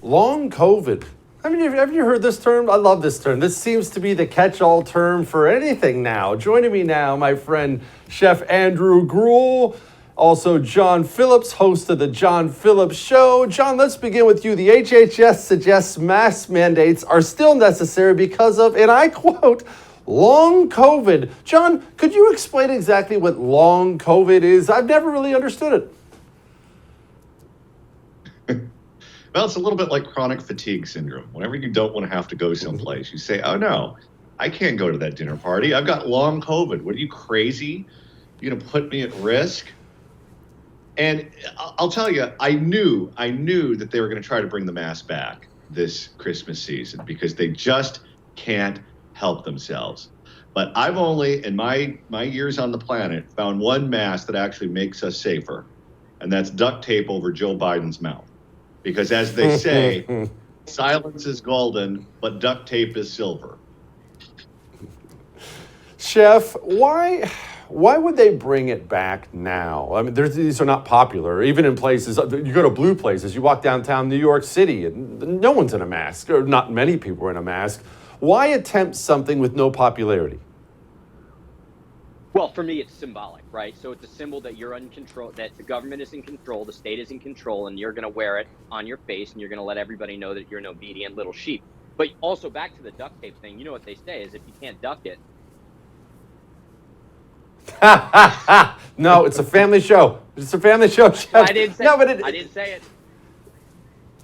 Long COVID. Have you heard this term? I love this term. This seems to be the catch-all term for anything now. Joining me now, my friend Chef Andrew Gruel, also John Phillips, host of the John Phillips Show. John, let's begin with you. The HHS suggests mask mandates are still necessary because of, and I quote, long COVID. John, could you explain exactly what long COVID is? I've never really understood it. Well, it's a little bit like chronic fatigue syndrome. Whenever you don't want to have to go someplace, you say, oh no, I can't go to that dinner party. I've got long COVID. What are you, crazy? You're going to put me at risk? And I'll tell you, I knew that they were going to try to bring the mask back this Christmas season because they just can't help themselves. But I've only, in my years on the planet, found one mask that actually makes us safer, and that's duct tape over Joe Biden's mouth. Because as they say, silence is golden, but duct tape is silver. Chef, why would they bring it back now? I mean, these are not popular. Even in places, you go to blue places, you walk downtown New York City, and no one's in a mask, or not many people are in a mask. Why attempt something with no popularity? Well, for me, it's symbolic, right? So it's a symbol that you're in control, that the government is in control, the state is in control, and you're going to wear it on your face, and you're going to let everybody know that you're an obedient little sheep. But also back to the duct tape thing, you know what they say is if you can't duck it. No, it's a family show. It's a family show, Chef. I didn't say it.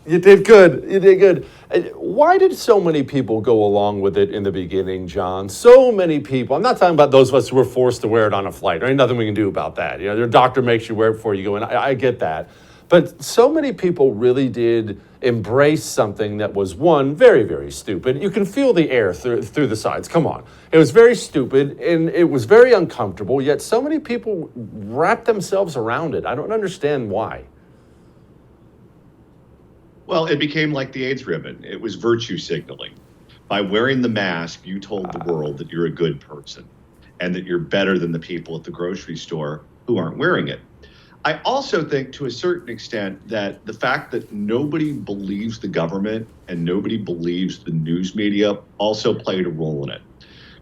You did good. You did good. Why did so many people go along with it in the beginning, John? So many people. I'm not talking about those of us who were forced to wear it on a flight. There ain't nothing we can do about that. You know, your doctor makes you wear it before you go in. I get that. But so many people really did embrace something that was, one, very, very stupid. You can feel the air through the sides. Come on. It was very stupid, and it was very uncomfortable, yet so many people wrapped themselves around it. I don't understand why. Well, it became like the AIDS ribbon. It was virtue signaling. By wearing the mask, you told the world that you're a good person and that you're better than the people at the grocery store who aren't wearing it. I also think to a certain extent that the fact that nobody believes the government and nobody believes the news media also played a role in it,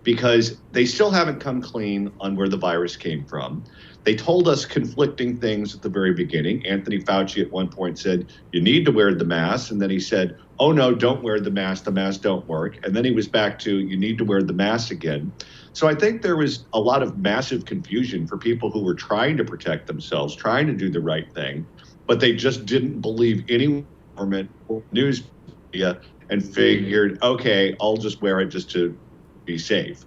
because they still haven't come clean on where the virus came from. They told us conflicting things at the very beginning. Anthony Fauci at one point said, you need to wear the mask. And then he said, oh, no, don't wear the mask don't work. And then he was back to, you need to wear the mask again. So I think there was a lot of massive confusion for people who were trying to protect themselves, trying to do the right thing, but they just didn't believe any government or news media and figured, okay, I'll just wear it just to be safe.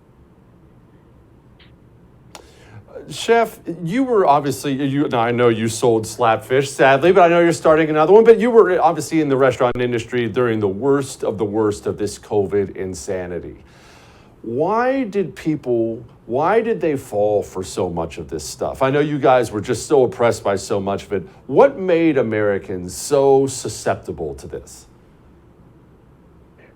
Chef, you were obviously, now I know you sold Slapfish, sadly, but I know you're starting another one. But you were obviously in the restaurant industry during the worst of this COVID insanity. Why did they fall for so much of this stuff? I know you guys were just so oppressed by so much of it. What made Americans so susceptible to this?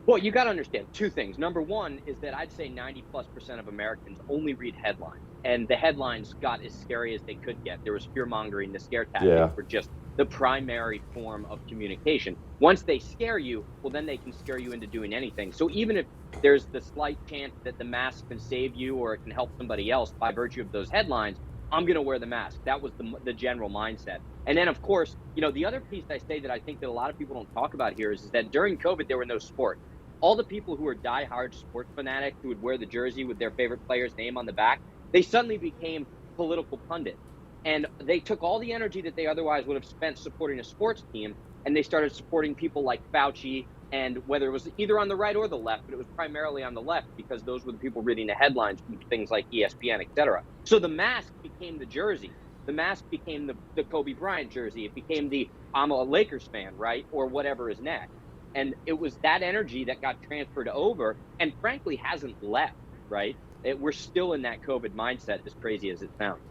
Well, you got to understand two things. Number one is that I'd say 90+% of Americans only read headlines, and the headlines got as scary as they could get. There was fear-mongering. The scare tactics were just the primary form of communication. Once they scare you, well, then they can scare you into doing anything. So even if there's the slight chance that the mask can save you or it can help somebody else by virtue of those headlines, I'm going to wear the mask. That was the general mindset. And then, of course, you know, the other piece I say that I think that a lot of people don't talk about here is that during COVID, there were no sports. All the people who were diehard sports fanatics who would wear the jersey with their favorite player's name on the back, they suddenly became political pundits. And they took all the energy that they otherwise would have spent supporting a sports team, and they started supporting people like Fauci, and whether it was either on the right or the left, but it was primarily on the left because those were the people reading the headlines from things like ESPN, et cetera. So the mask became the jersey. The mask became the Kobe Bryant jersey. It became the I'm a Lakers fan, right? Or whatever is next. And it was that energy that got transferred over and frankly hasn't left, right? We're still in that COVID mindset, as crazy as it sounds.